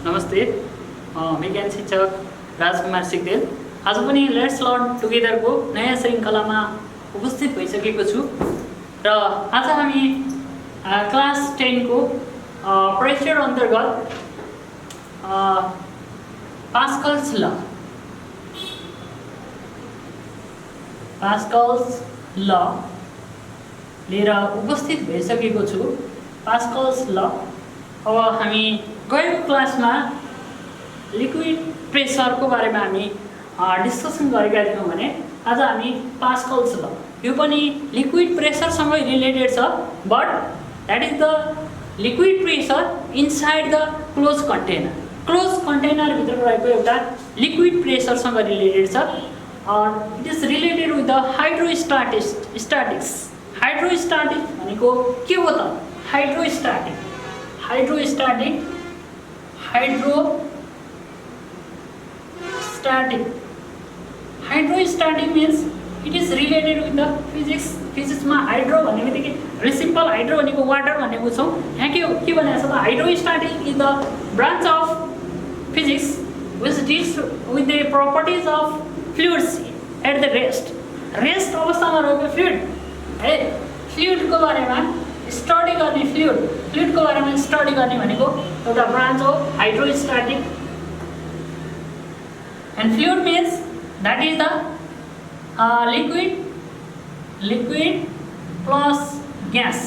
नमस्ते, विज्ञान शिक्षक राजकुमार सिग्देल आज पनि लेट्स लर्न टुगेदरको नयाँ श्रृङ्खलामा उपस्थित भइसकेको छु र आज हामी क्लास 10 को प्रेसर अन्तर्गत पास्कल्स ल लिएर उपस्थित भइसकेको छु। पास्कल्स ल अब हामी गएको क्लासमा लिक्विड प्रेसरको बारेमा हामी डिस्कसन गरेका थियौँ भने आज हामी पास्कल्स ल यो पनि लिक्विड प्रेसरसँग रिलेटेड छ, but that is the liquid pressure inside the close container. Close कन्टेनरभित्र रहेको एउटा लिक्विड प्रेसरसँग रिलेटेड छ। It is related with the hydrostatics. Hydrostatic भनेको के हो त? Hydrostatic means it is related with the physics. फिजिक्समा हाइड्रो भन्ने बित्तिकै सिम्पल हाइड्रो भनेको वाटर भन्ने बुझ्छौँ। यहाँ के भनेको छ त? Hydrostatic is the branch of physics which deals with the properties of fluids at the rest अवस्थामा रहेको फ्लुइडको बारेमा स्टडी गर्ने फ्लुइडको बारेमा स्टडी गर्ने भनेको एउटा ब्रान्च हो hydrostatic. And fluid means that is the liquid plus gas.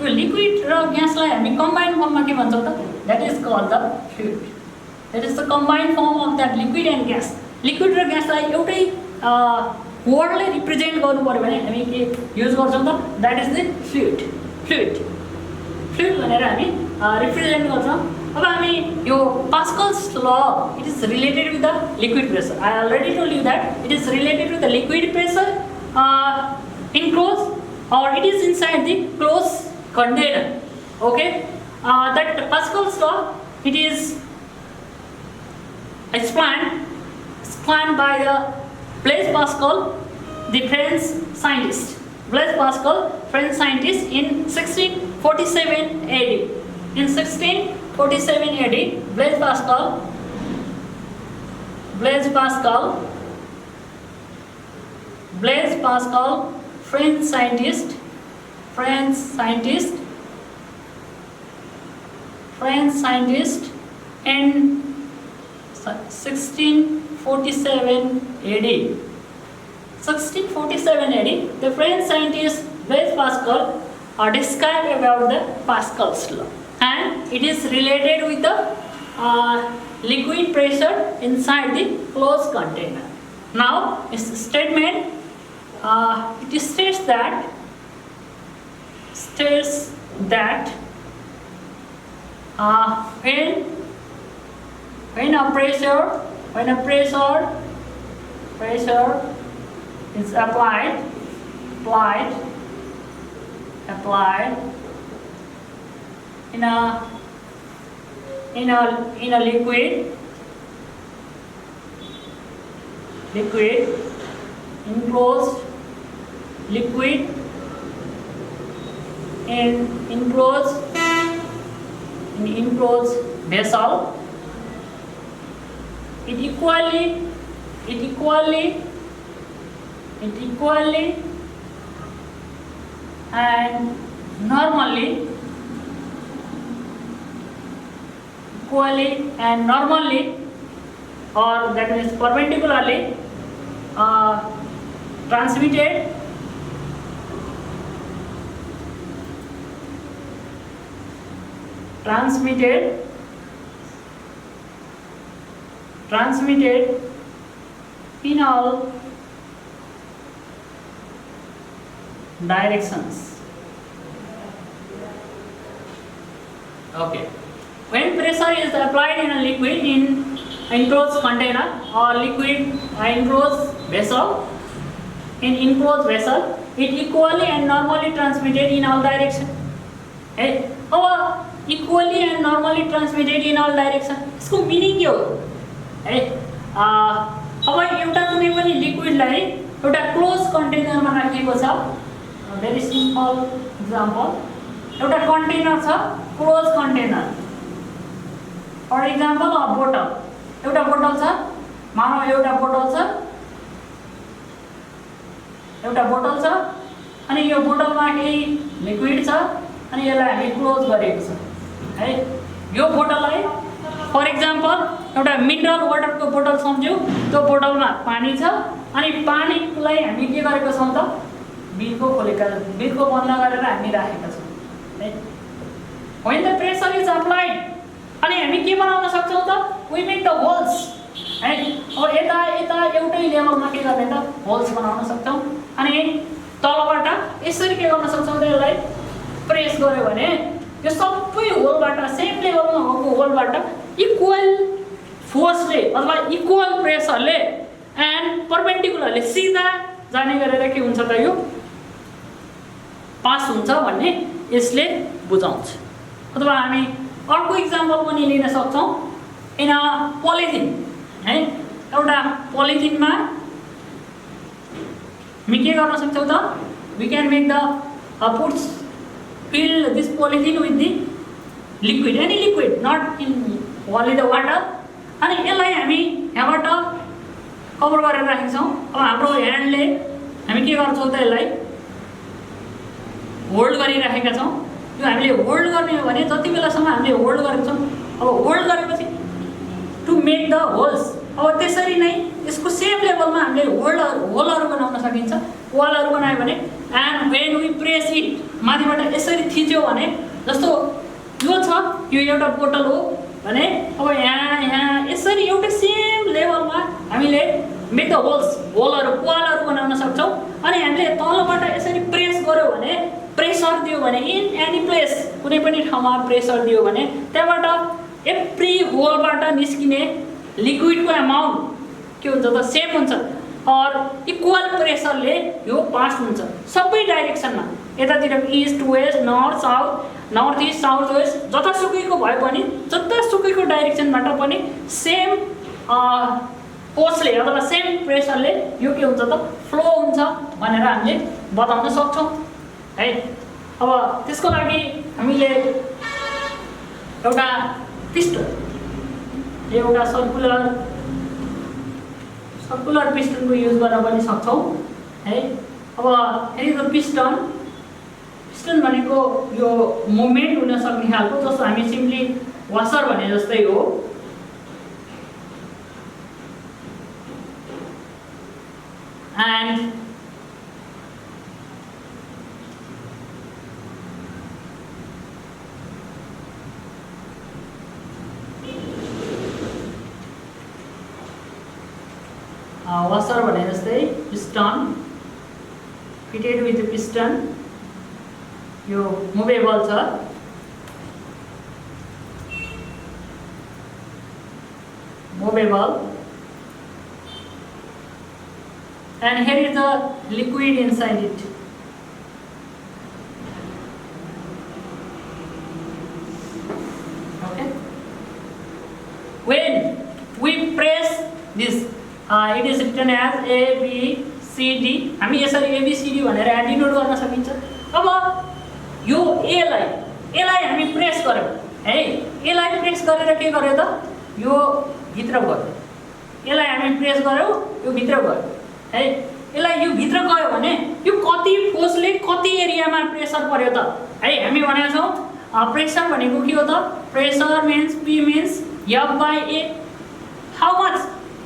यो लिक्विड र ग्यासलाई हामी कम्बाइन्ड फर्ममा के भन्छौँ त? That is called the fluid. That is the combined form of that liquid and gas. Liquid र ग्यासलाई एउटै वर्डले रिप्रेजेन्ट गर्नु पऱ्यो भने हामी के युज गर्छौँ त? द्याट इज द फ्लुइड भनेर हामी रिप्रेजेन्ट गर्छौँ। अब हामी यो Pascal's law it is related with the liquid pressure. I already told you that it is related with the liquid pressure in close or it is inside the close container. Okay, that Pascal's law it is explained by the Blaise Pascal, the French scientist. Blaise Pascal, French scientist, in 1647 AD. In 1647 AD, Blaise Pascal, French scientist, in 1647 AD. 1647 AD, the French scientist Blaise Pascal described about the Pascal's law, and it is related with the liquid pressure inside the closed container. Now, its statement it states that when a pressure is applied in a liquid enclosed vessel, it equally and normally or that means perpendicularly transmitted in all directions. Okay, when pressure is applied in a liquid in enclosed container or liquid enclosed vessel, it equally and normally transmitted in all directions. Equally and normally transmitted in all directions. इसको meaning के हो? अब एउटा कुनै पनि लिक्विडलाई एउटा close कन्टेनरमा राखिएको छ। भेरी सिम्पल एक्जाम्पल, एउटा कन्टेनर छ, close container. For example a bottle, एउटा बोटल छ, मानौ एउटा बोटल छ अनि यो बोटलमा केही लिक्विड छ अनि यसलाई हामी क्लोज गरेको छ है। यो बोटललाई फर इक्जाम्पल एउटा मिनरल वाटरको बोटल सम्झ्यौ, त्यो बोटलमा पानी छ अनि पानीलाई हामी के गरेको छौँ त बिर्को बन्द गरेर हामी राखेका छौँ है। when the pressure is applied अनि हामी के बनाउन सक्छौँ त we make the holes है। अब यता एउटै लेभलमा के गर्ने त होल्स बनाउन सक्छौँ अनि तलबाट यसरी के गर्न सक्छौँ त यसलाई प्रेस गर्यो भने यो सबै होलबाट सेम लेभलमा भएको होलबाट इक्वल फोर्सले अथवा इक्वल प्रेसरले एन्ड परपेन्डिकुलरले सिधा जाने गरेर के हुन्छ त यो पास हुन्छ भन्ने यसले बुझाउँछ। अथवा हामी अर्को इक्जाम्पल पनि लिन सक्छौँ इन अ पोलिथिन है। एउटा पोलिथिनमा हामी के गर्न सक्छौँ त we can make the puts fill this polythene with the liquid, any liquid, not in only the water अनि यसलाई हामी यहाँबाट कभर गरेर राखेका छौँ। अब हाम्रो ह्यान्डले हामी के गर्छौँ त यसलाई होल्ड गरिराखेका छौँ। यो हामीले होल्ड गर्ने हो भने जति बेलासम्म हामीले होल्ड गरेका छौँ, अब होल्ड गरेपछि टु मेक द होल्स, अब त्यसरी नै यसको सेम लेभलमा हामीले होलहरू बनाउन सकिन्छ, वालहरू बनायो भने and when we press it माथिबाट यसरी थिच्यो भने जस्तो यो छ यो एउटा बोतल हो भने अब यहाँ यसरी एउटा सेम लेभलमा हामीले मेक द होलहरू वालहरू बनाउन सक्छौँ। अनि हामीले तलबाट यसरी प्रेस गर्यो भने प्रेसर दियो भने इन एनी प्लेस कुनै पनि ठाउँमा प्रेसर दियो भने त्यहाँबाट एभ्री होलबाट निस्किने लिक्विडको एमाउन्ट के हुन्छ त सेम हुन्छ और इक्वल प्रेसरले यो पास हुन्छ सबै डाइरेक्सनमा, यतातिर east west north east south west जतासुकैको भए पनि जतासुकैको डाइरेक्सनबाट पनि सेम फोर्सले अथवा सेम प्रेसरले यो के हुन्छ त फ्लो हुन्छ भनेर हामीले बताउन सक्छौँ है। अब त्यसको लागि हामीले एउटा पिस्टन, एउटा सर्कुलर पिस्टनको युज गर्न पनि सक्छौँ है। अब हेरी त पिस्टन भनेको यो मुभमेन्ट हुन सक्ने खालको, जस्तो हामी सिम्पली वासर भने जस्तै हो। एन्ड वासर भने जस्तै पिस्टन फिटेड विथ पिस्टन यो मुभेबल छ। and here is the liquid inside it. Okay, when we press this it is written as A B C D, हामी यसरी A B C D भनेर denote गर्न सकिन्छ। अब यो A लाई हामी प्रेस गर्यौं है, A लाई प्रेस गरेर के गर्यो त यो भित्र गयो, यसलाई हामी प्रेस गर्यौं यो भित्र गयो है। यसलाई यो भित्र गयो भने यो कति फोर्सले कति एरियामा प्रेसर पर्यो त है। हामी भनेका छौं प्रेसर भनेको के हो त, pressure means P means F/A, how much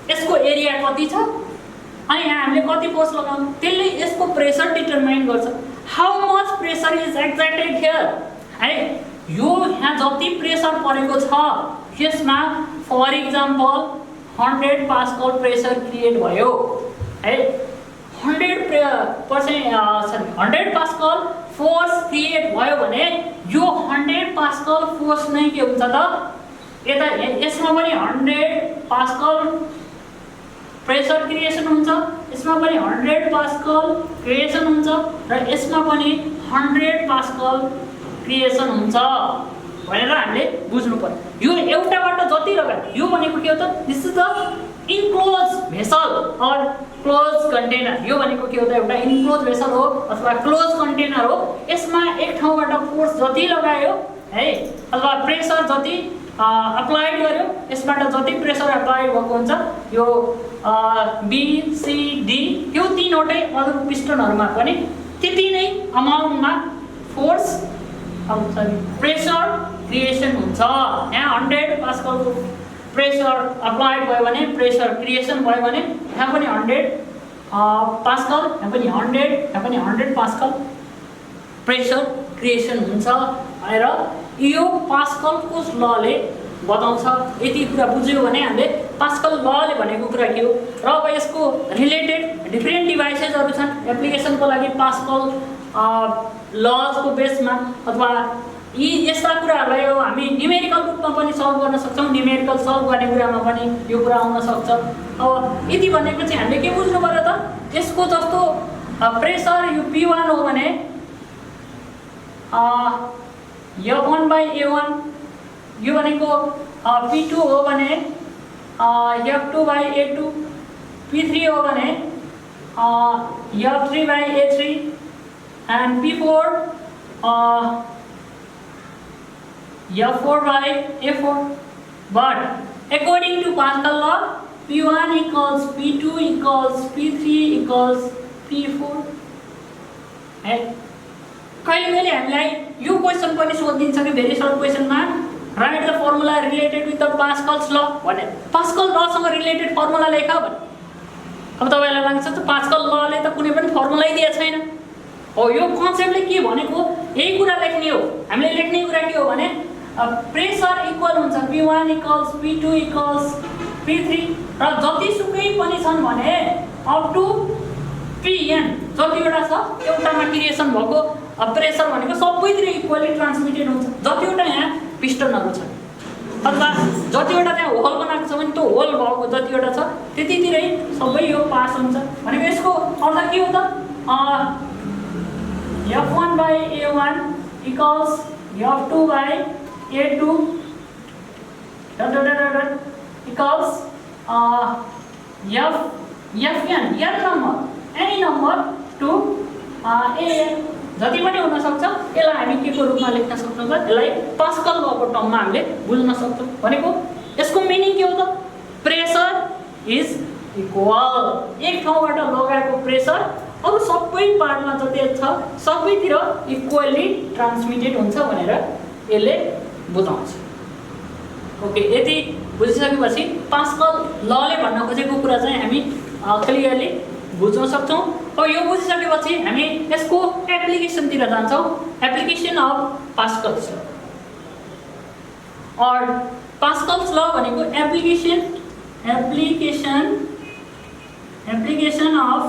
यसको एरिया कति छ अनि यहाँ हामीले कति फोर्स लगाउँ त्यसले यसको प्रेसर डिटरमाइन गर्छ। How much pressure is exerted here है, यो यहाँ जति प्रेसर परेको छ यसमा for example 100 pascal pressure create भयो है। 100 पास्कल फोर्स क्रिएट भयो भने यो 100 पास्कल फोर्स नै के हुन्छ त यता यसमा पनि 100 पास्कल प्रेसर क्रिएसन हुन्छ, यसमा पनि 100 पास्कल क्रिएसन हुन्छ र यसमा पनि 100 पास्कल क्रिएसन हुन्छ भनेर हामीले बुझ्नु पर्यो। यो एउटाबाट जति लगायो यो भनेको के हो त, this is the enclose vessel or close container. यो भनेको के हो त, एउटा इन्क्लोज भेसल हो अथवा क्लोज कन्टेनर हो। यसमा एक ठाउँबाट फोर्स जति लगायो है अथवा प्रेसर जति अप्लाइड गर्यो, यसबाट जति प्रेसर अप्लाई भएको हुन्छ यो BCD यो तीनवटै अरू पिस्टनहरुमा पनि त्यति नै अमाउन्टमा फोर्स प्रेसर क्रिएसन हुन्छ। यहाँ 100 पास्कलको प्रेसर अप्लाइड भयो भने प्रेसर क्रिएसन भयो भने यहाँ पनि 100 पास्कल, यहाँ पनि 100, यहाँ पनि 100 पास्कल प्रेसर क्रिएसन हुन्छ भनेर यो पास्कलको लले बताउँछ। यति कुरा बुझ्यो भने हामीले पास्कल लले भनेको कुरा के हो र अब यसको रिलेटेड डिफरेन्ट डिभाइसेसहरु छन् एप्लिकेसनको लागि पास्कल लजको बेसमा अथवा यी यस्ता कुराहरुलाई हामी न्युमेरिकल रूपमा पनि सल्भ गर्न सक्छौं। न्युमेरिकल सल्भ गर्ने कुरामा पनि यो कुरा आउन सक्छ। अब यति भनेको चाहिँ हामीले के बुझ्नु पर्यो त, यसको जस्तो प्रेसर यो P1 हो भने F1/A1 यो भनेको P2 हो भने F2/A2, P3 हो भने F3/A3 and P4 F4/A4. But according to Pascal law, P1 equals P2 equals P3 equals P4. है कहिले हामीलाई यो क्वेशन पनि सोधिन्छ कि भेरी सर्ट क्वेशनमा write the formula related with the Pascal's law भने पास्कल लसँग रिलेटेड फर्मुला लेख भने अब तपाईलाई लाग्छ त पास्कल लले त कुनै पनि फर्मुलै दिएको छैन हो। यो कन्सेप्टले के भनेको यही कुरा लेख्ने हो। हामीले लेख्ने कुरा के हो भने प्रेसर इक्वल हुन्छ P1 equals P2 equals P3 र जतिसुकै पनि छन् भने अप टु Pn जतिवटा छ एउटामा क्रिएसन भएको प्रेसर भनेको सबैतिर इक्वली ट्रान्समिटेड हुन्छ। जतिवटा यहाँ पिस्टनहरु छन् अथवा जतिवटा त्यहाँ होल बनाएको छ भने त्यो होल भएको जतिवटा छ त्यतितिरै सबै यो पास हुन्छ भनेको यसको अर्थ के हो त F1/A1 equals F2/A2 equals Fn number any number to An जति पनि हुन सक्छ। यसलाई हामी के को रूपमा लेख्न सक्छौं त यसलाई पास्कल लको टर्ममा हामीले बुझ्न सक्छौं। भनेको यसको मिनिङ के हो त प्रेसर इज इक्वल एक ठाउँबाट लगाएको प्रेसर अरु सबै पार्टमा जति छ सबैतिर इक्वली ट्रान्समिटेड हुन्छ भनेर यसले बुझाउँछ। ओके यति बुझिसकेपछि पास्कल लले भन्न खोजेको कुरा चाहिँ हामी क्लियरली बुझ्न सक्छौं। अब यो बुझिसकेपछि हामी यसको एप्लिकेसनतिर जान्छौं। एप्लिकेसन अफ पास्कल्स ल और पास्कल्स ल भनेको application of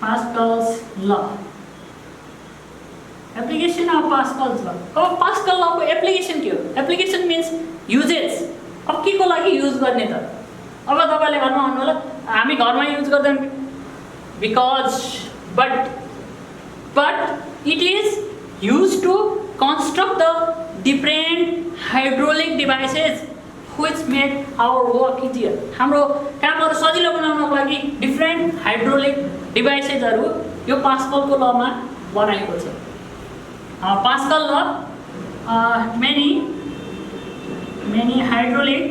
Pascal's law. Application of Pascal's law. अब Pascal law को एप्लिकेसन के हो? Application means uses. अब के को लागि युज गर्ने त? अब तपाईले घरमा भन्नु होला हामी घरमा युज गर्दैन because but it is used to construct the different hydraulic devices which made our work easier. हाम्रो कामहरु सजिलो बनाउनको लागि डिफरेन्ट हाइड्रोलिक डिभाइसेसहरु यो पास्कलको लमा बनाएको छ। पास्कल ल many hydraulic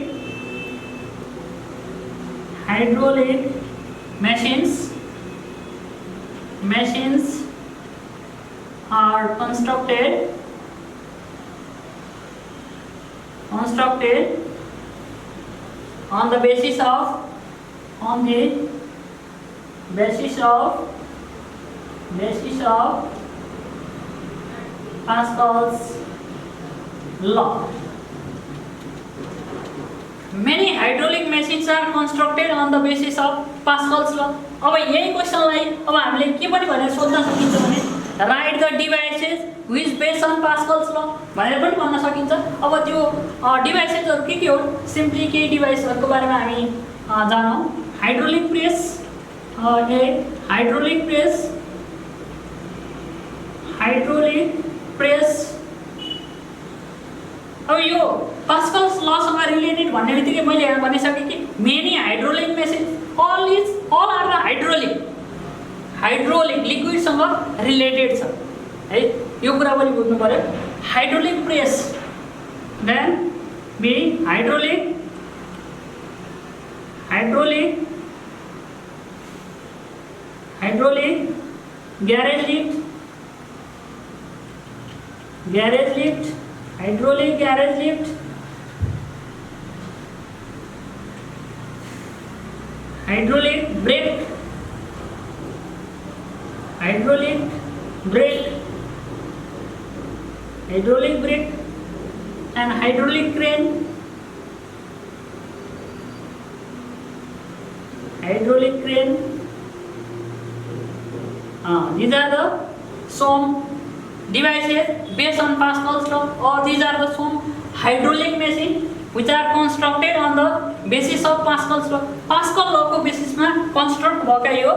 machines are constructed on the basis of Pascal's law. Many hydraulic machines are constructed on the basis of Pascal's law. अब यही क्वेशनलाई अब हामीले के पनि भनेर सोध्न सकिन्छ भने right the devices which based on Pascal's law भनेर पनि भन्न सकिन्छ। अब त्यो डिभाइसेसहरु के हो सिम्पली के डिभाइसहरुको बारेमा हामी जानौं। हाइड्रोलिक प्रेस अब यो पास्कल्स लसँग रिलेटेड भन्ने बित्तिकै मैले यहाँ भनिसके कि many hydraulic machine all are the hydraulic लिक्विडसँग रिलेटेड छ है, यो कुरा पनि बुझ्नु पर्यो। Hydraulic press then B hydraulic garage lift hydraulic garage lift hydraulic brake and hydraulic crane these are the some devices based on Pascal's law, or these are the some hydraulic machine which are constructed on the basis of Pascal's law. Pascal law को basis में construct भएका यो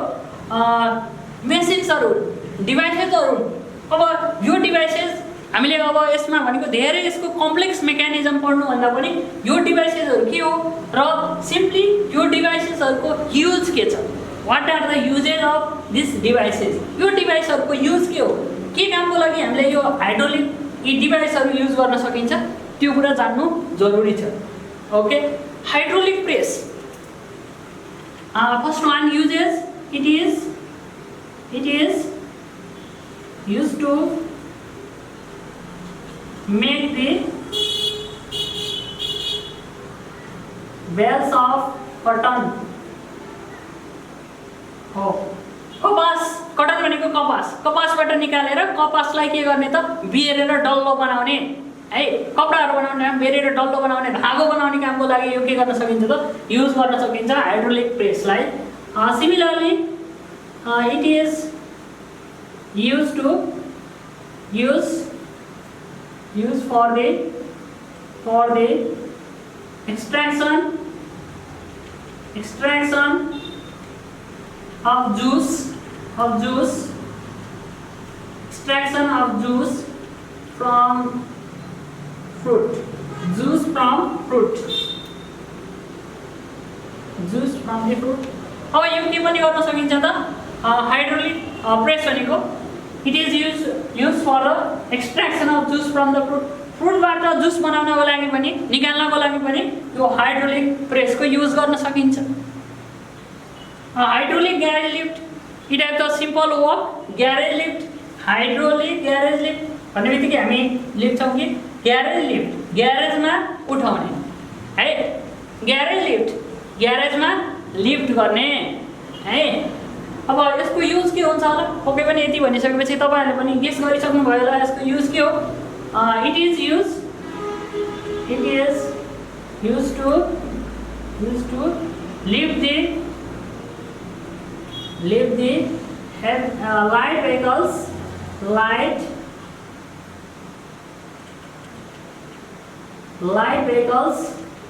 machines devices अब यो devices हामीले अब यसमा भनेको धेरै यसको कम्प्लेक्स मेकानिजम पढ्नु भन्दा पनि यो डिभाइसेसहरु के हो र सिम्पली यो डिभाइसेसहरुको युज के छ, what are the uses of this devices, यो डिभाइसहरुको युज के हो, के कामको लागि हामीले यो हाइड्रोलिक यी डिभाइसहरु युज गर्न सकिन्छ त्यो कुरा जान्नु जरुरी छ। Okay, hydraulic press first one uses it is used to make the bales of cotton. हो कपास, कटन भनेको कपासबाट निकालेर कपासलाई के गर्ने त बेरेर डल्लो बनाउने है, कपडाहरु बनाउने बेरेर डल्लो बनाउने धागो बनाउने कामको लागि यो के गर्न सकिन्छ त युज गर्न सकिन्छ हाइड्रोलिक प्रेसलाई। Similarly it is used for the extraction of juice from fruit अब यो के पनि गर्न सकिन्छ त हाइड्रोलिक प्रेस भनेको it is used for the extraction of juice from the fruitबाट जुस बनाउनको लागि पनि निकाल्नको लागि पनि यो हाइड्रोलिक प्रेसको युज गर्न सकिन्छ। Hydraulic garage lift it has the simple work garage lift hydraulic garage lift भन्ने बित्तिकै हामी लेख्छौं कि ग्यारेज लिफ्ट ग्यारेजमा उठाउने है, ग्यारेज लिफ्ट ग्यारेजमा लिफ्ट गर्ने है। अब यसको युज के हुन्छ होला, पक्कै पनि यति भनिसकेपछि तपाईहरुले पनि गेस गरिसक्नु भयो होला यसको युज के हो। It is used to lift the light vehicles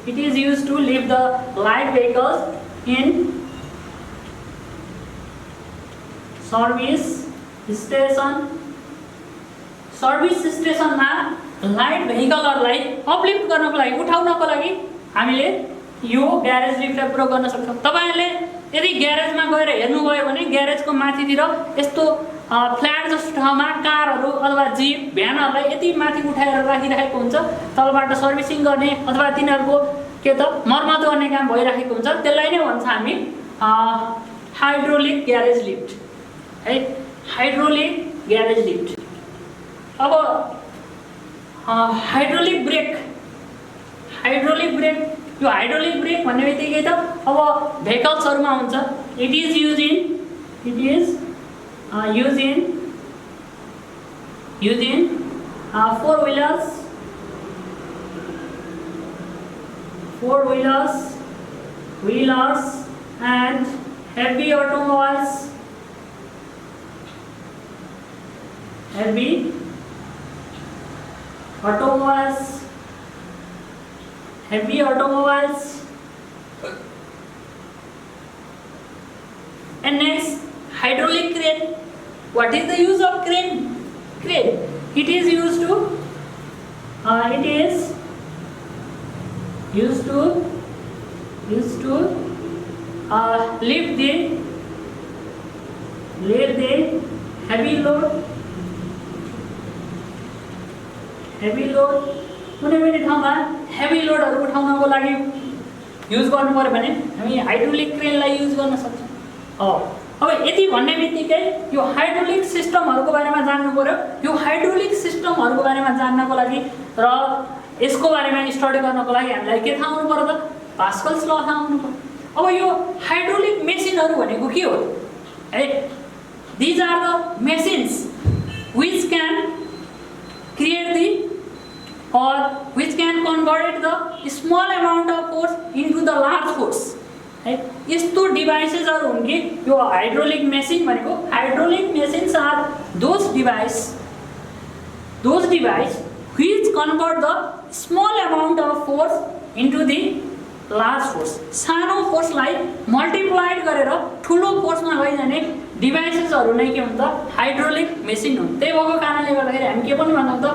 it is used to lift the light vehicles in service स्टेशनमा लाइट भेहिकलहरुलाई अपलिफ्ट गर्नको लागि उठाउनको लागि हामीले यो ग्यारेज लिफ्टलाई प्रयोग गर्न सक्छौं। तपाईहरुले यदि ग्यारेजमा गएर हेर्नुभयो भने ग्यारेजको माथितिर यस्तो फ्ल्याट जस्तो ठाउँमा कारहरु अथवा जीप भ्यानहरुलाई यति माथि उठाएर राखिरहेको हुन्छ, तलबाट सर्भिसिङ गर्ने अथवा तिनीहरुको के त मर्मत गर्ने काम भइरहेको हुन्छ, त्यसलाई नै भन्छ हामी हाइड्रोलिक ग्यारेज लिफ्ट है, हाइड्रोलिक ग्यारेज लिफ्ट। अब हाइड्रोलिक ब्रेक यो हाइड्रोलिक ब्रेक भन्ने बित्तिकै त अब भेहिकल्सहरुमा हुन्छ। It is used in four wheelers and heavy automobiles and next hydraulic crane. What is the use of crane? It is used to lift heavy load कुनै पनि ठाउँमा हेभी लोडहरू उठाउनको लागि युज गर्नु पर्यो भने हामी हाइड्रोलिक क्रेनलाई युज गर्न सक्छौँ। अब यति भन्ने बित्तिकै यो हाइड्रोलिक सिस्टमहरूको बारेमा जान्नु पर्यो। यो हाइड्रोलिक सिस्टमहरूको बारेमा जान्नको लागि र यसको बारेमा स्टडी गर्नको लागि हामीलाई के थाहा हुनु पर्यो त? पास्कल्स ल थाहा हुनु पर्यो। अब यो हाइड्रोलिक मेसिनहरू भनेको के हो है? These are the machines which can create the or which can convert the small amount of force into the large force है। यस्तो डिभाइसेसहरू हुन् कि यो हाइड्रोलिक मेसिन भनेको hydraulic machines are those device which convert the small amount of force into the large force। सानो फोर्सलाई multiplied गरेर ठुलो फोर्समा लैजाने डिभाइसेसहरू नै के हुन्छ? हाइड्रोलिक मेसिन हुन्। त्यही भएको कारणले गर्दाखेरि हामी के पनि भन्छौँ त?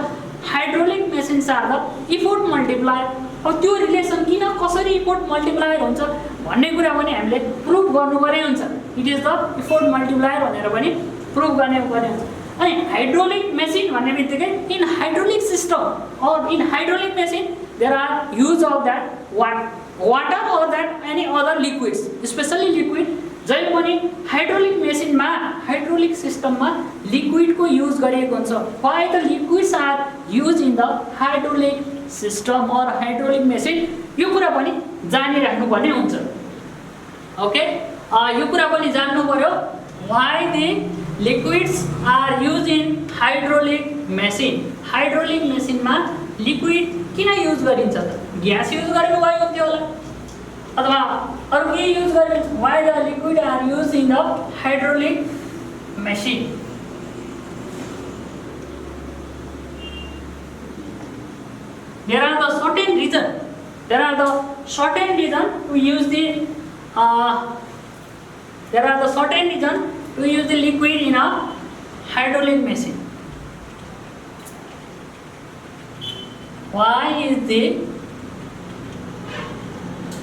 Hydraulic machines are the effort multiplier. अब त्यो रिलेसन किन कसरी इफोर्ट मल्टिप्लायर हुन्छ भन्ने कुरा पनि हामीले प्रुभ गर्नुपर्ने हुन्छ। It is the effort multiplier भनेर पनि प्रुभ गर्नुपर्ने हुन्छ। अनि हाइड्रोलिक मेसिन भन्ने बित्तिकै in hydraulic system or in hydraulic machine there are use of that water or that any other liquids, specially liquid. जहिले पनि हाइड्रोलिक मेसिनमा हाइड्रोलिक सिस्टममा लिक्विडको युज गरिएको हुन्छ। Why the liquids are use in the hydraulic system और hydraulic machine, यो कुरा पनि जानिराख्नुपर्ने हुन्छ। ओके, यो कुरा पनि जान्नु पर्यो। Why the liquids are use in hydraulic machine. Hydraulic मेसिनमा लिक्विड किन युज गरिन्छ त? ग्यास युज गरेको भए हुन्थ्यो होला अथवा अरू के युज गरिन्छ? Why the liquid are use in the hydraulic machine? There are the certain reason to use the liquid in a hydraulic machine. Why is the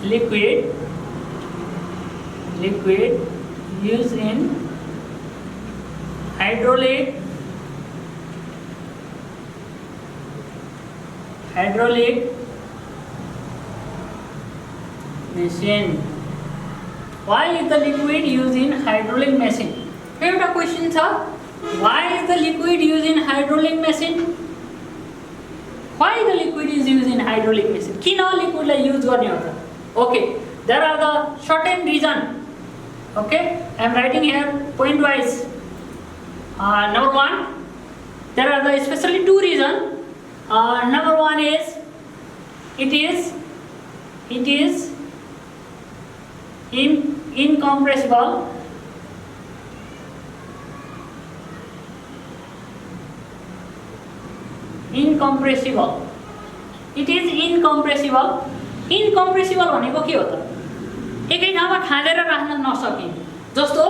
liquid used in hydraulic machine? Why is the liquid used in hydraulic machine? एउटा question छ, why is the liquid used in hydraulic machine? Why the liquid is used in hydraulic machine? किन लिक्विडलाई use गर्ने हो त? Okay, there are the certain reason. Okay, I am writing here point wise. Number one, there are the especially two reasons. Number one is it is incompressible. It is incompressible. Incompressible भनेको के हो त? एकै ठाउँमा खाँदेर राख्न नसकिने। जस्तो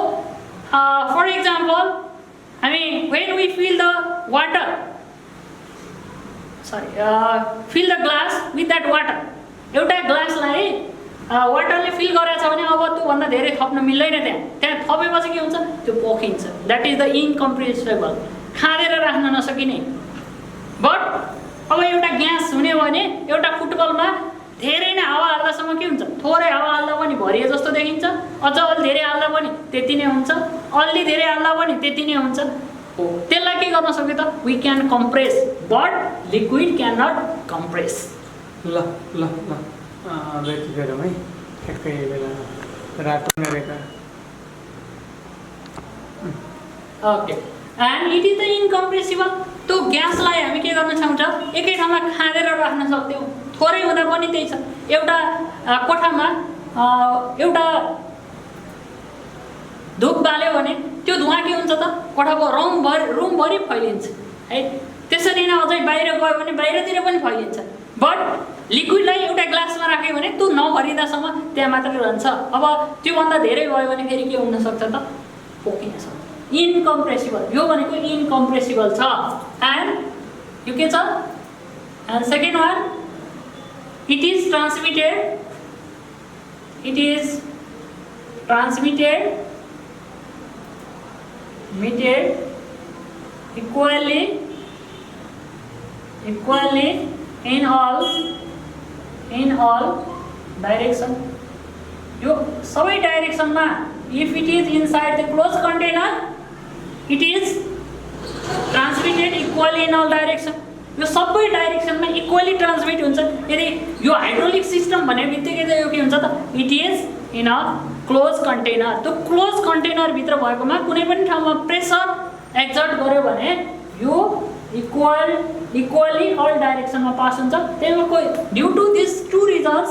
for example हामी when we fill the glass with that water, एउटा ग्लासलाई वाटरले फिल गरेछ भने अब त्योभन्दा धेरै थप्न मिल्दैन। त्यहाँ थपेपछि के हुन्छ? त्यो पोखिन्छ। द्याट इज द इनकम्प्रेसिबल, खाँदेर राख्न नसकिने। बट अब एउटा ग्यास हुने भने एउटा फुटबलमा धेरै नै हावा हाल्दासम्म के हुन्छ? थोरै हावा हाल्दा पनि भरिए जस्तो देखिन्छ, अझ अलि धेरै हाल्दा पनि त्यति नै हुन्छ, अलि धेरै हाल्दा पनि त्यति नै हुन्छ। त्यसलाई के गर्न सक्यो त? We can compress, but liquid can not compress. ल व्यक्ति गरौँ है, ठ्याक्कै बेला रातो गरेका। Okay, and it is the incompressible. त्यो ग्यासलाई हामी के गर्न सक्छ? एकै ठाउँमा खाँदेर राख्न सक्थ्यौँ, थोरै हुँदा पनि त्यही छ। एउटा कोठामा एउटा धुप बाल्यो भने त्यो धुवा के हुन्छ त? कोठाको रुमभरि फैलिन्छ है। त्यसरी नै अझै बाहिर गयो भने बाहिरतिर पनि फैलिन्छ। बट लिक्विडलाई एउटा ग्लासमा राख्यो भने त्यो नभरिँदासम्म त्यहाँ मात्रै रहन्छ। अब त्योभन्दा धेरै भयो भने फेरि के हुन सक्छ त? पोखिन सक्छ। इनकम्प्रेसिबल, यो भनेको इनकम्प्रेसिबल छ। एन्ड यो के छ? And second one, it is transmitted equally equally in all direction. यो सबै डाइरेक्सनमा if it is inside the closed container it is transmitted equally in all direction. यो सबै डाइरेक्सनमा इक्वली ट्रान्समिट हुन्छ। यदि यो हाइड्रोलिक सिस्टम भन्ने बित्तिकै चाहिँ यो के हुन्छ त, it is in a close container. त्यो क्लोज कन्टेनर भित्र भएकोमा कुनै पनि ठाउँमा प्रेसर एक्जर्ट गर्यो भने यो इक्वली अल डाइरेक्सनमा पास हुन्छ। त्यही due to this two reasons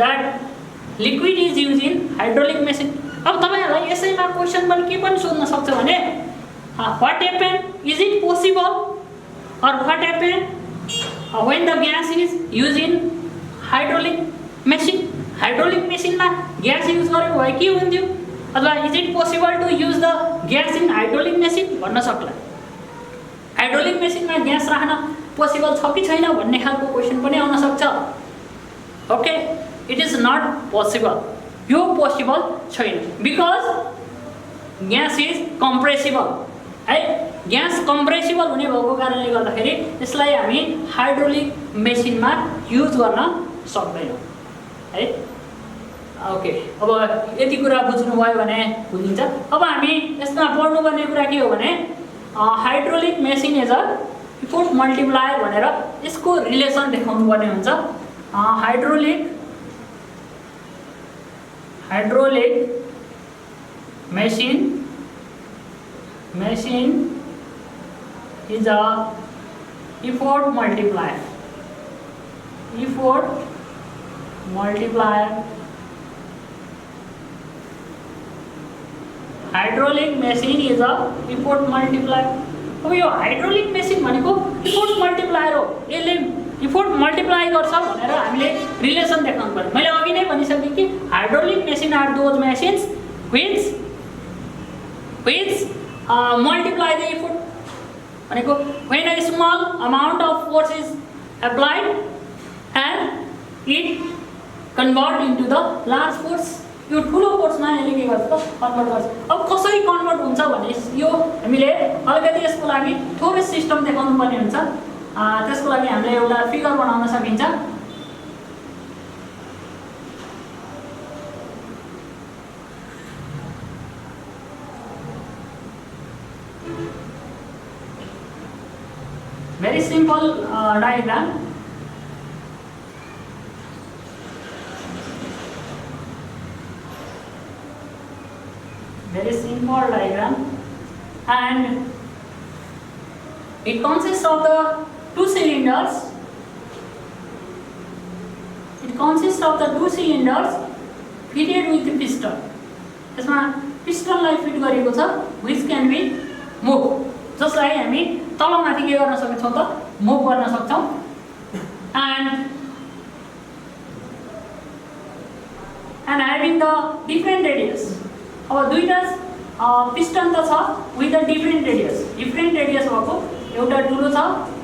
that liquid is use in hydraulic machine. अब तपाईहरुलाई यसैमा क्वेशन पनि के पनि सोध्न सक्छ भने what happen, is it possible or what happen when the gas is used in hydraulic machine? Hydraulic machine मा gas use गरेको भए के हुन्थ्यो, अथवा is it possible to use the gas in hydraulic machine भन्न सक्ला। हाइड्रोलिक मेसिनमा gas राख्न पोसिबल छ कि छैन भन्ने खालको क्वेशन पनि आउन सक्छ। Okay, it is not possible, यो पोसिबल छैन बिकज ग्यास इज कम्प्रेसिबल है। ग्यास कम्प्रेसिबल हुने भएको कारणले गर्दाखेरि यसलाई हामी हाइड्रोलिक मेसिनमा युज गर्न सक्दैनौँ है। ओके, अब यति कुरा बुझ्नुभयो भने बुझिन्छ। अब हामी यसमा पढ्नुपर्ने कुरा के हो भने hydraulic machine is a effort multiplier भनेर यसको रिलेसन देखाउनु पर्ने हुन्छ। Hydraulic machine is a effort multiplier. Hydraulic machine is a effort multiplier. अब यो हाइड्रोलिक मेसिन भनेको इफोर्ट मल्टिप्लायर हो। यसले इफोर्ट मल्टिप्लाई गर्छ भनेर हामीले रिलेसन देखाउनु पर्यो। मैले अघि नै भनिसकेँ कि hydraulic machine are those machines which multiply the effort। भनेको when a small amount of force is applied and it convert into the large force। यो ठुलो फोर्समा यसले के गर्छ त, कन्भर्ट गर्छ। अब कसरी कन्भर्ट हुन्छ भने यो हामीले अलिकति यसको लागि थोरै सिस्टम देखाउनु पर्ने हुन्छ। त्यसको लागि हामीले एउटा फिगर बनाउन सकिन्छ। Very simple diagram. Very simple diagram, and it consists of the two cylinders. Fitted with the piston. यसमा पिस्टनलाई फिट गरेको छ which can be moved। जसलाई हामी तलमाथि के गर्न सक्छौँ त, मुभ गर्न सक्छौँ। and having the different radius। अब दुईटा पिस्टन त छ with a different radius भएको, एउटा ठुलो छ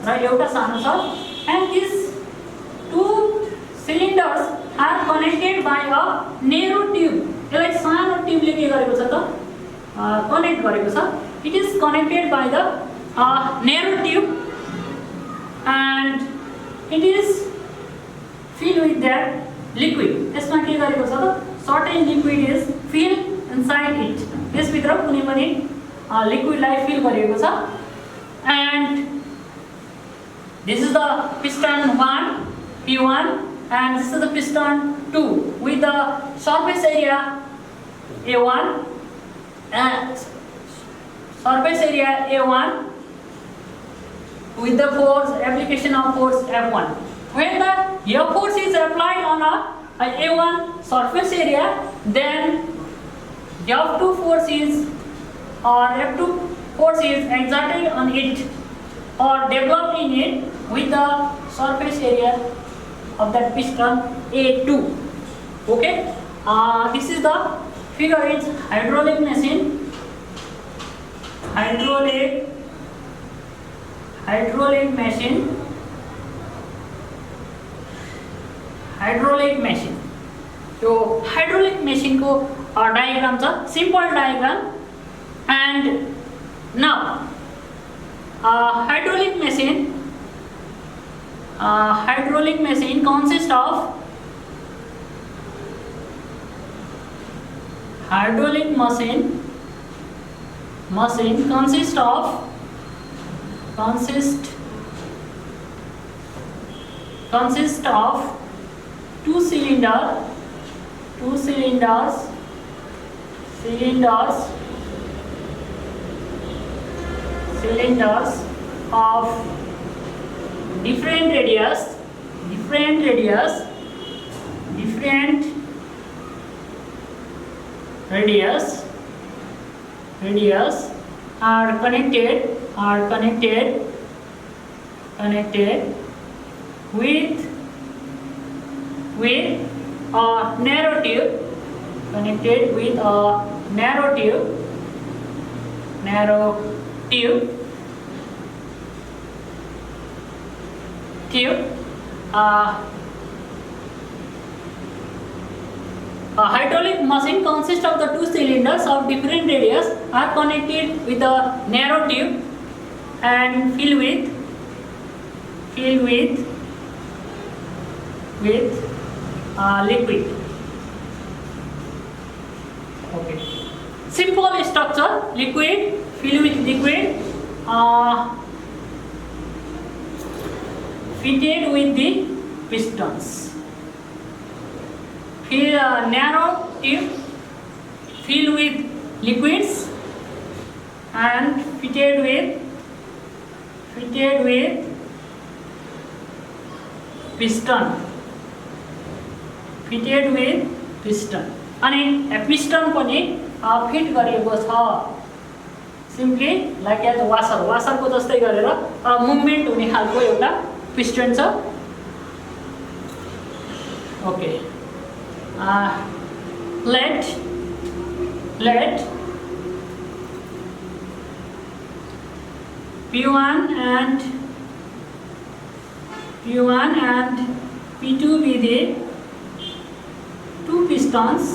र एउटा सानो छ। and these two cylinders are connected by a narrow tube। यसलाई सानो ट्युबले के गरेको छ त, कनेक्ट गरेको छ। It is connected by the narrow tube and it is filled with that liquid। यसमा के गरेको छ त, certain liquid is filled inside it। यसभित्र कुनै पनि लिक्विडलाई फिल गरिएको छ। and this is the piston 1 P1 and this is the piston 2 with the surface area A1 and surface area A1 with the force application of force F1। When the F force is applied on a A1 surface area, then F2 force is exerted on it or developed in it with the surface area of that piston A2। Okay, this is the figure. It's hydraulic machine। यो hydraulic machine को diagram छ, simple diagram. and now hydraulic machine hydraulic machine consists of hydraulic machine consists of two cylinders of different radius are connected with a narrow tube, a hydraulic machine consists of the two cylinders of different radius are connected with a narrow tube and filled with liquid. Okay. Simple structure: liquid filled with liquid, fitted with the pistons. Narrow tube filled with liquids and fitted with piston. अनि piston पनि fit गरिएको छ. Simply like as वासरको जस्तै गरेर movement हुने खालको एउटा piston छ. Okay. Let P1 and P2 be the two pistons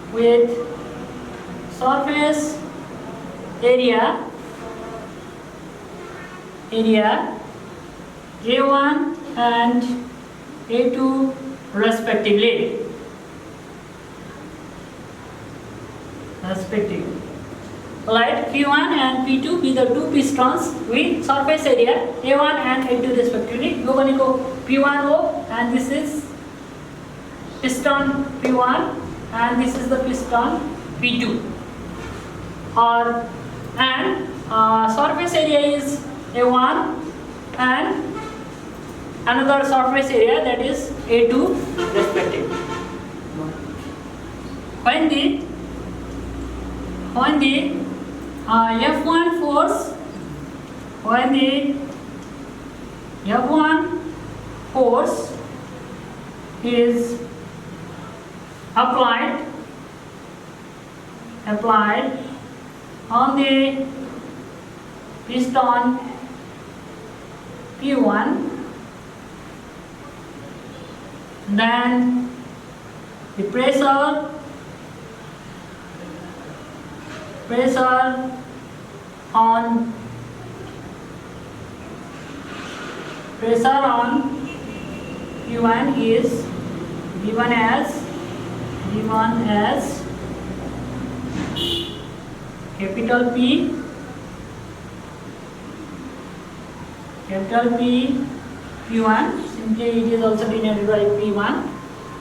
with surface area A1 and A2 respectively. Let P1 and P2 be the two pistons with surface area A1 and A2 respectively. यो भनेको P1 हो and this is piston P1 and this is the piston P2. And surface area is A1 and another surface area that is A2 respectively. When the F1 force is applied on the piston P1, then the pressure on P1 is given as capital P P1, simply it is also denoted by P1,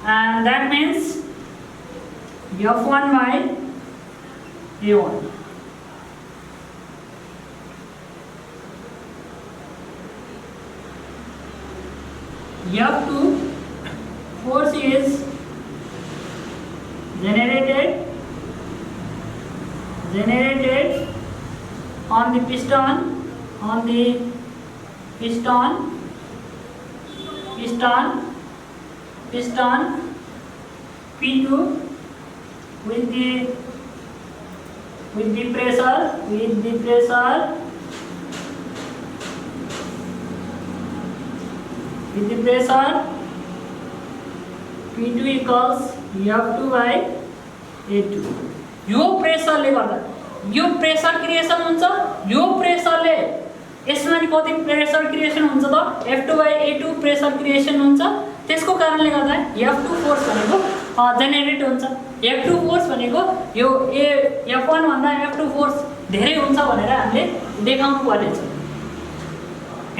and that means F1 by A1. F2 force is generated on the piston P2 with the pressure P2 equals F2 by A2. यो प्रेसरले गर्दा यो pressure creation हुन्छ। यो प्रेसरले यसमा नि कति pressure creation हुन्छ त F2/A2 प्रेसर क्रिएसन हुन्छ। त्यसको कारणले गर्दा F2 फोर्स भनेको जेनेरेट हुन्छ। F2 फोर्स भनेको यो F1 भन्दा F2 फोर्स धेरै हुन्छ भनेर हामीले देखाउनु पर्ने छ।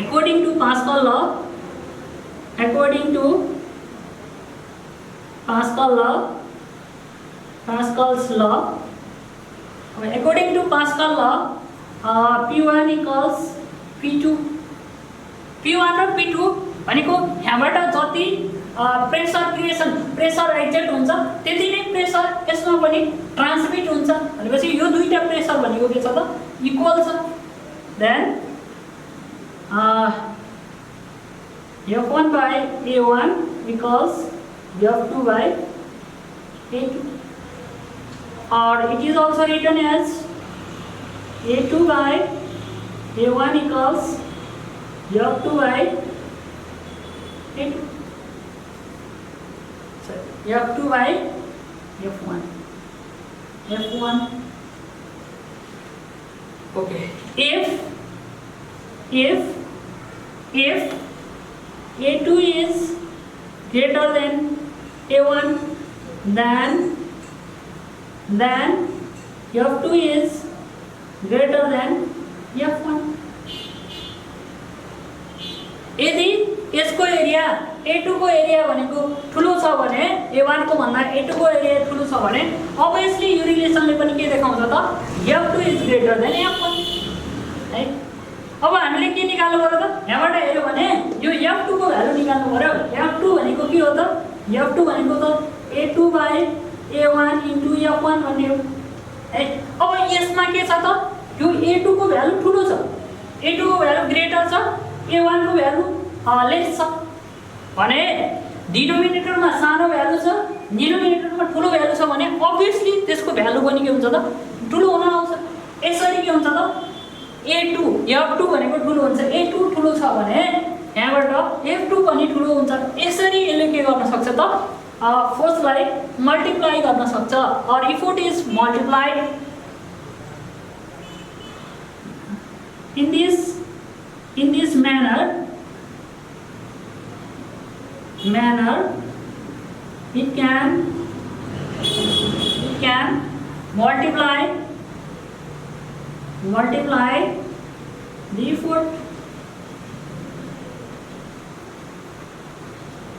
According to Pascal law, Pascal's law, according to Pascal law, P1 equals P2, P1 र P2 भनेको यहाँबाट जति प्रेसर क्रिएसन प्रेसर एक्जेक्ट हुन्छ त्यति नै प्रेसर यसमा पनि ट्रान्समिट हुन्छ भनेपछि यो दुईटा प्रेसर भनेको के छ त इक्वल छ। Then F1/A1 equals F2/A2, or it is also written as A2/A1 equals F2/A2. So F2/F1. F1. Okay. If A2 is greater than A1, then F2 is greater than F1. यदि यसको area A2 को area भनेको ठुलो छ भने A1 को भन्दा A2 को एरिया ठुलो छ भने obviously यो रिलेसनले पनि के देखाउँछ त F2 is greater than F1 है। अब हामीले के निकाल्नु पर्यो त यहाँबाट हेर्यो भने यो F2 को भ्यालु निकाल्नु पर्यो। F2 भनेको के हो त F2 भनेको त A2/A1 into F1 भन्ने हो है। अब यसमा के छ त यो A2 को भ्यालु ठुलो छ, A2 को भ्यालु ग्रेटर छ, A1 को भ्यालु लेस छ भने डिनोमिनेटरमा सानो भ्यालु छ डिनोमिनेटरमा ठुलो भ्यालु छ भने obviously त्यसको भ्यालु पनि के हुन्छ त ठुलो हुन आउँछ। यसरी के हुन्छ त A2 F2 भनेको ठुलो हुन्छ, A2 ठुलो छ भने यहाँबाट F2 पनि ठुलो हुन्छ। यसरी यसले के गर्न सक्छ त फोर्सलाई मल्टिप्लाई गर्न सक्छ। और if it is multiplied in this manner it can multiply the effort.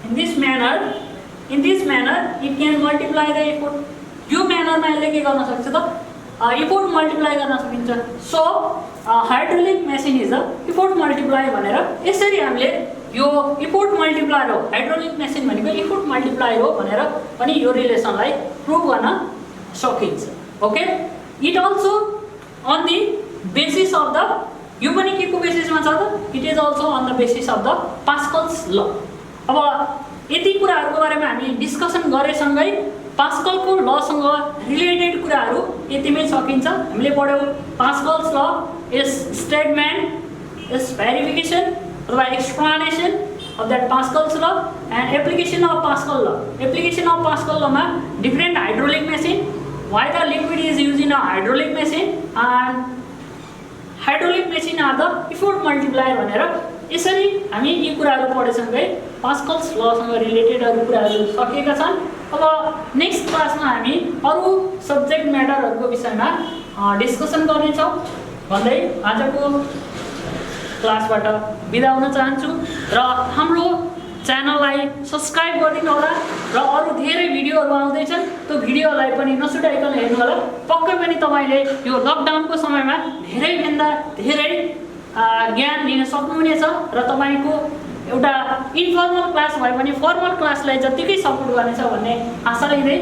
In this manner it can multiply the effort. यो म्यानरमा यसले के गर्न सक्छ त इफोर्ट मल्टिप्लाई गर्न सकिन्छ। So hydraulic machine is a effort multiply भनेर यसरी हामीले यो इफोर्ट मल्टिप्लायर हो हाइड्रोलिक मेसिन भनेको इफोर्ट मल्टिप्लायर हो भनेर पनि यो रिलेसनलाई प्रुभ गर्न सकिन्छ। Okay, it also on the basis of the यो पनि के को बेसिसमा छ त it is also on the basis of the Pascal's law. अब यति कुराहरुको बारेमा हामी डिस्कसन गरेसँगै पास्कलको लसँग रिलेटेड कुराहरु यतिमै सकिन्छ। हामीले पढ्यौ पास्कल्स ल इज स्टेटमेन्ट इज भेरिफिकेसन अथवा explanation of that Pascal's law and application of Pascal law. Application of Pascal law ma different hydraulic machine, why the liquid is used in a hydraulic machine and hydraulic machine are the effort multiplier भनेर यसरी हामी यी कुराहरु पढेसँगै Pascal's law सँग related अरु कुराहरु सकिएका छन्। अब नेक्स्ट क्लासमा हामी अरु सब्जेक्ट म्याटरहरुको विषयमा डिस्कसन गर्ने छौं भन्दै आजको क्लासबाट बिदा हुन चाहन्छु र हाम्रो च्यानललाई सब्स्क्राइब गरिदिनु होला र अरु धेरै भिडियोहरु आउँदै छन् त्यो भिडियोलाई पनि नछुटाइकन हेर्नु होला। पक्कै पनि तपाईले यो लकडाउनको समयमा धेरै भन्दा धेरै ज्ञान लिन सक्नुहुनेछ र तपाईको एउटा इन्फर्मल क्लास भए पनि फर्मल क्लासलाई जतिकै सपोर्ट गर्नेछ भन्ने आशा लिँदै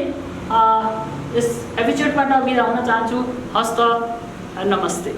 यस एपिसोडबाट बिदा हुन चाहन्छु। हस्त नमस्ते।